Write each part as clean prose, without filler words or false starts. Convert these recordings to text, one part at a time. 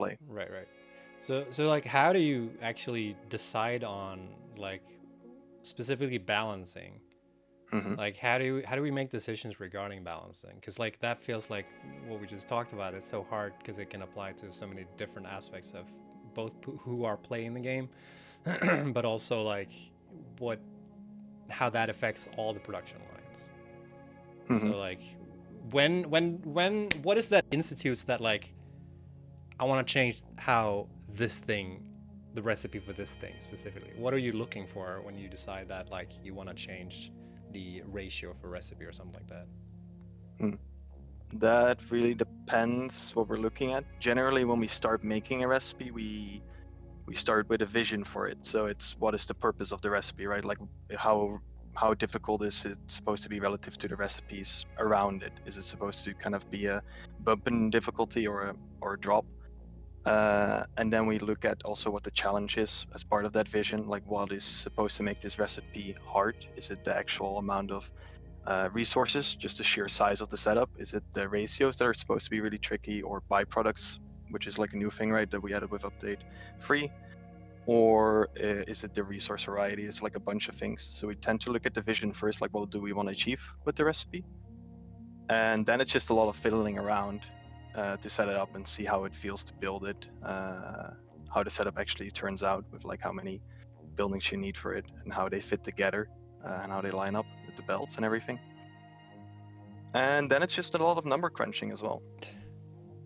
play. Right, right. So like, how do you actually decide on like specifically balancing? Hmm. Like, how do we make decisions regarding balancing? Because like that feels like what we just talked about. It's so hard because it can apply to so many different aspects of both who are playing the game, but also like what how that affects all the production lines. Hmm. So like, what is that institutes that like I want to change how this thing, the recipe for this thing specifically. What are you looking for when you decide that like you want to change the ratio of a recipe or something like that? That really depends what we're looking at. Generally, when we start making a recipe, we start with a vision for it. So it's what is the purpose of the recipe, right? Like how difficult is it supposed to be relative to the recipes around it? Is it supposed to kind of be a bump in difficulty or a drop? And then we look at also what the challenge is as part of that vision. Like what is supposed to make this recipe hard? Is it the actual amount of resources, just the sheer size of the setup? Is it the ratios that are supposed to be really tricky, or byproducts, which is like a new thing, right, that we added with update 3? Or is it the resource variety? It's like a bunch of things. So we tend to look at the vision first, like what do we want to achieve with the recipe? And then it's just a lot of fiddling around to set it up and see how it feels to build it, how the setup actually turns out with like how many buildings you need for it and how they fit together, and how they line up with the belts and everything. And then it's just a lot of number crunching as well.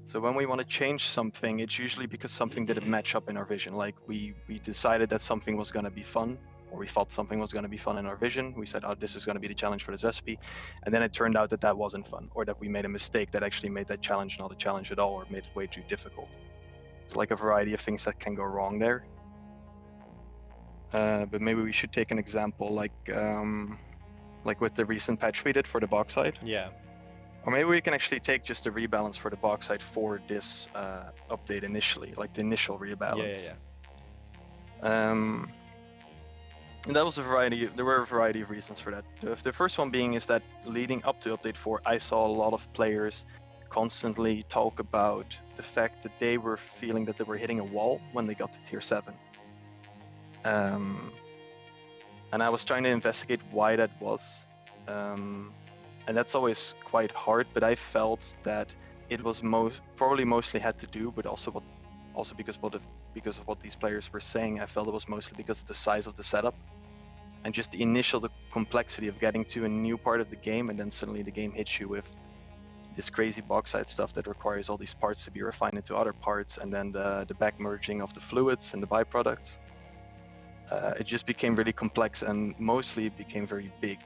So when we want to change something, it's usually because something didn't match up in our vision. Like we decided that something was going to be fun, or we thought something was going to be fun in our vision. We said, oh, this is going to be the challenge for this recipe. And then it turned out that that wasn't fun, or that we made a mistake that actually made that challenge not a challenge at all, or made it way too difficult. It's like a variety of things that can go wrong there. But maybe we should take an example like with the recent patch we did for the bauxite. Yeah. Or maybe we can actually take just the rebalance for the bauxite for this update initially, like the initial Yeah, rebalance. yeah, And that was a variety. There were a variety of reasons for that. The first one being is that leading up to update 4, I saw a lot of players constantly talk about the fact that they were feeling that they were hitting a wall when they got to tier 7. And I was trying to investigate why that was. And that's always quite hard, but I felt that it was probably mostly had to do, but also because of what these players were saying, I felt it was mostly because of the size of the setup and just the complexity of getting to a new part of the game, and then suddenly the game hits you with this crazy bauxite stuff that requires all these parts to be refined into other parts, and then the back merging of the fluids and the byproducts. It just became really complex, and mostly it became very big.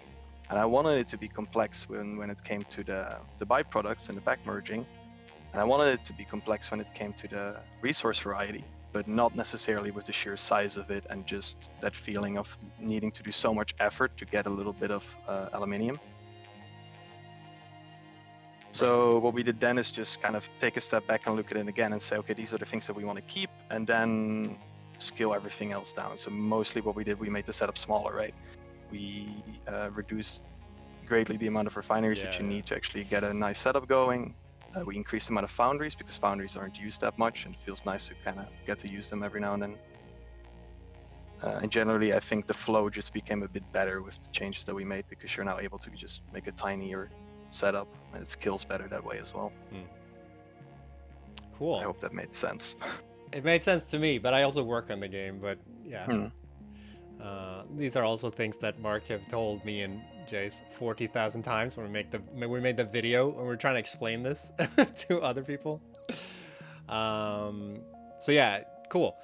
And I wanted it to be complex when it came to the byproducts and the back merging. And I wanted it to be complex when it came to the resource variety, but not necessarily with the sheer size of it and just that feeling of needing to do so much effort to get a little bit of aluminium. So what we did then is just kind of take a step back and look at it again and say, okay, these are the things that we want to keep, and then scale everything else down. So mostly what we did, we made the setup smaller, right? We reduced greatly the amount of refineries that you need to actually get a nice setup going. We increased the amount of foundries because foundries aren't used that much, and it feels nice to kind of get to use them every now and then. And generally, I think the flow just became a bit better with the changes that we made, because you're now able to just make a tinier setup, and it scales better that way as well. Cool. I hope that made sense. It made sense to me, but I also work on the game. But yeah, these are also things that Mark have told me and Jace 40,000 times when we made the video and we're trying to explain this to other people. So yeah, cool.